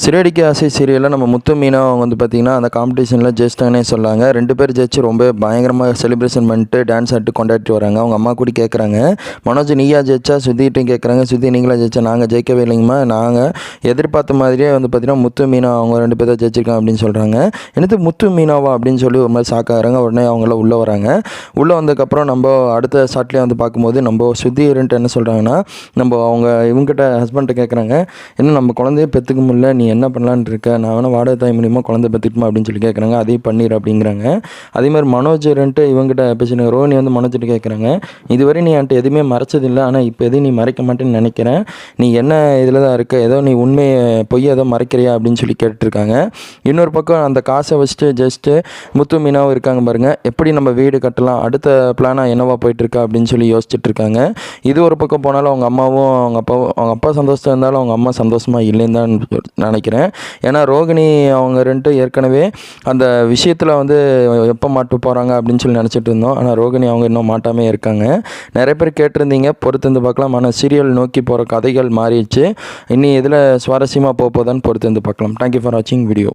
சிறடிக்கு ஆசை சீரியலில் நம்ம முத்து மீனா அவங்க வந்து பார்த்திங்கன்னா அந்த காம்படிஷனில் ஜெயிச்சிட்டாங்கன்னே சொல்லாங்க. 2 பேர் ஜெயிச்சு ரொம்ப பயங்கரமாக செலிப்ரேஷன் பண்ணிட்டு டான்ஸ் ஆடிட்டு கொண்டாடிட்டு வராங்க. அவங்க அம்மா கூட கேட்குறாங்க, மனோஜ் நீயா ஜெயிச்சா? சுத்திட்டையும் கேட்குறாங்க. சுத்தி நீங்களா ஜெயிச்சா? நாங்கள் ஜெயிக்கவே இல்லைங்கம்மா, நாங்கள் எதிர்பார்த்த மாதிரியே வந்து பார்த்திங்கன்னா முத்து மீனா அவங்க 2 பேர் தான் ஜெயிச்சிருக்காங்க அப்படின்னு சொல்கிறாங்க. என்னது முத்து மீனாவா அப்படின்னு சொல்லி ஒரு மாதிரி ஷாக்காகிறாங்க. உடனே அவங்களாம் உள்ளே வராங்க. உள்ளே வந்ததுக்கப்புறம் நம்ம அடுத்த ஷாட்லேயே வந்து பார்க்கும்போது நம்ம சுத்திரன்ட்டு என்ன சொல்கிறாங்கன்னா, நம்ம அவங்க இவங்ககிட்ட ஹஸ்பண்ட்டை கேட்குறாங்க, என்ன நம்ம குழந்தைய பெற்றுக்க முடியல, நீ என்ன பண்ணலான்னு இருக்க, நான் வேணால் வாடகை தாய் மூலியமாக குழந்தை பெற்றுக்குமா அப்படின்னு சொல்லி கேட்குறாங்க. அதையும் பண்ணிடு அப்படிங்கிறாங்க. அதேமாதிரி மனோஜ்ன்ட்டு இவங்ககிட்ட பேசின ரோஹினி வந்து மனோஜ்கிட்ட கேட்குறாங்க, இதுவரை நீ என்கிட்ட எதுவுமே மறைச்சதில்லை, ஆனால் இப்போ எதுவும் நீ மறைக்க மாட்டேன்னு நினைக்கிறேன், நீ என்ன இதில் தான் இருக்க, ஏதோ நீ உண்மையை பொய் ஏதோ மறைக்கிறியா அப்படின்னு சொல்லி கேட்டுருக்காங்க. இன்னொரு பக்கம் அந்த காசை வச்சுட்டு ஜஸ்ட்டு முத்து மீனாவும் இருக்காங்க பாருங்கள், எப்படி நம்ம வீடு கட்டலாம், அடுத்த பிளானாக என்னவா போயிட்டுருக்கா அப்படின்னு சொல்லி யோசிச்சுட்டு இருக்காங்க. இது ஒரு பக்கம் போனாலும் அவங்க அம்மாவும் அவங்க அப்பா சந்தோஷம் இருந்தாலும் அவங்க அம்மா சந்தோஷமாக இல்லைன்னு தான் நினைக்கிறேன். ஏன்னா ரோகிணி அவங்க 2 ஏற்கனவே அந்த விஷயத்தில் வந்து எப்போ மாட்டு போகிறாங்க அப்படின்னு சொல்லி நினச்சிட்டு இருந்தோம். ஆனால் ரோகிணி அவங்க இன்னும் மாட்டாமே இருக்காங்க. நிறைய பேர் கேட்டிருந்தீங்க, பொறுத்திருந்து பார்க்கலாம். ஆனால் சீரியல் நோக்கி போகிற கதைகள் மாறிடுச்சு. இனி இதில் சுவாரஸ்யமாக போகுதான்னு பொறுத்திருந்து பார்க்கலாம். தேங்க்யூ ஃபார் வாட்சிங் வீடியோ.